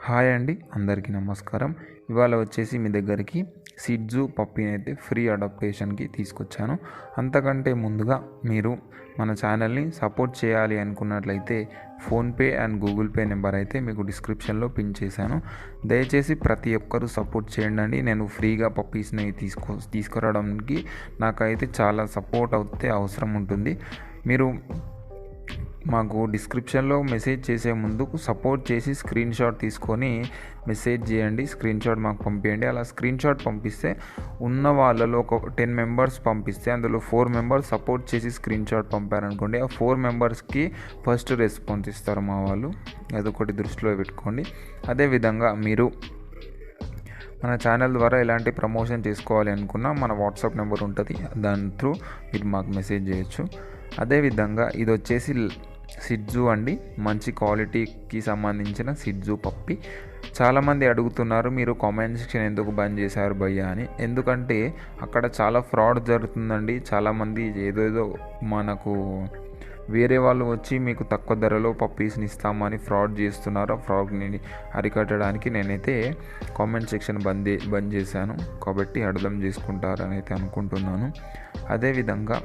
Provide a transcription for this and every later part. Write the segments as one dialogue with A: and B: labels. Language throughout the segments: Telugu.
A: హాయ్ అండి, అందరికీ నమస్కారం. ఇవాళ వచ్చేసి మీ దగ్గరికి సిడ్జు పప్పీని అయితే ఫ్రీ అడాప్టేషన్కి తీసుకొచ్చాను. అంతకంటే ముందుగా మీరు మన ఛానల్ని సపోర్ట్ చేయాలి అనుకున్నట్లయితే PhonePe and Google pay number అయితే మీకు డిస్క్రిప్షన్లో పిన్ చేశాను. దయచేసి ప్రతి ఒక్కరూ సపోర్ట్ చేయండి. నేను ఫ్రీగా పప్పీస్ని తీసుకురావడానికి నాకైతే చాలా సపోర్ట్ అయితే అవసరం ఉంటుంది. మీరు మాకు డిస్క్రిప్షన్లో మెసేజ్ చేసే ముందుకు సపోర్ట్ చేసి స్క్రీన్ షాట్ తీసుకొని మెసేజ్ చేయండి. స్క్రీన్ షాట్ మాకు పంపించండి. అలా స్క్రీన్ షాట్ పంపిస్తే ఉన్న వాళ్ళలో ఒక 10 మెంబర్స్ పంపిస్తే అందులో 4 మెంబర్స్ సపోర్ట్ చేసి స్క్రీన్ షాట్ పంపారనుకోండి, ఆ 4 మెంబర్స్కి ఫస్ట్ రెస్పాన్స్ ఇస్తారు మా వాళ్ళు. అదొకటి దృష్టిలో పెట్టుకోండి. అదేవిధంగా మీరు మన ఛానల్ ద్వారా ఎలాంటి ప్రమోషన్ చేసుకోవాలి అనుకున్నా మన వాట్సాప్ నెంబర్ ఉంటుంది, దాని త్రూ మీరు మాకు మెసేజ్ చేయొచ్చు. అదేవిధంగా ఇది వచ్చేసి సిడ్జు అండి, మంచి క్వాలిటీకి సంబంధించిన సిడ్జు పప్పి. చాలామంది అడుగుతున్నారు, మీరు కామెంట్ సెక్షన్ ఎందుకు బంద్ చేశారు భయ్యా అని. ఎందుకంటే అక్కడ చాలా ఫ్రాడ్ జరుగుతుందండి. చాలామంది ఏదేదో మనకు వేరే వాళ్ళు వచ్చి మీకు తక్కువ ధరలో పప్పీస్ని ఇస్తామని ఫ్రాడ్ చేస్తున్నారు. ఆ ఫ్రాడ్ని అరికట్టడానికి నేనైతే కామెంట్ సెక్షన్ బంద్ చేశాను, కాబట్టి అర్థం చేసుకుంటారని అయితే అనుకుంటున్నాను. అదేవిధంగా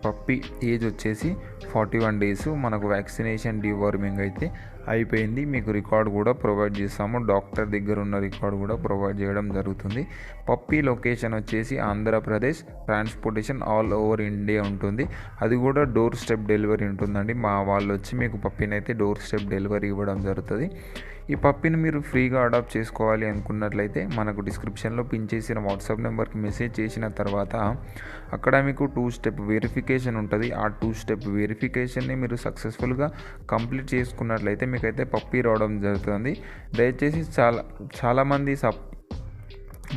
A: పప్పి ఏజ్ వచ్చేసి 41 డేస్. మనకు వ్యాక్సినేషన్ డీవార్మింగ్ అయితే అయిపోయింది. మీకు రికార్డు కూడా ప్రొవైడ్ చేస్తాము. డాక్టర్ దగ్గర ఉన్న రికార్డు కూడా ప్రొవైడ్ చేయడం జరుగుతుంది. పప్పి లొకేషన్ వచ్చేసి Andhra Pradesh. Transportation all over India ఉంటుంది. అది కూడా డోర్ స్టెప్ డెలివరీ ఉంటుందండి. మా వాళ్ళు వచ్చి మీకు పప్పిని అయితే డోర్ స్టెప్ డెలివరీ ఇవ్వడం జరుగుతుంది. ఈ పప్పిని మీరు ఫ్రీగా అడాప్ట్ చేసుకోవాలి అనుకున్నట్లయితే మనకు డిస్క్రిప్షన్లో పిన్ చేసిన వాట్సాప్ నెంబర్కి మెసేజ్ చేసిన తర్వాత అక్కడ మీకు 2 స్టెప్ వెరిఫికేషన్ ఉంటుంది. ఆ 2 స్టెప్ వెరిఫికేషన్ని మీరు సక్సెస్ఫుల్గా కంప్లీట్ చేసుకున్నట్లయితే మీకైతే పప్పి రావడం జరుగుతుంది. దయచేసి చాలామంది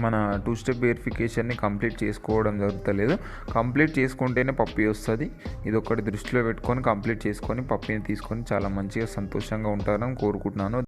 A: మన 2 స్టెప్ వెరిఫికేషన్ని కంప్లీట్ చేసుకోవడం జరుగుతలేదు. కంప్లీట్ చేసుకుంటేనే పప్పి వస్తుంది. ఇది ఒకటి దృష్టిలో పెట్టుకొని కంప్లీట్ చేసుకొని పప్పిని తీసుకొని చాలా మంచిగా సంతోషంగా ఉంటారని కోరుకుంటున్నాను.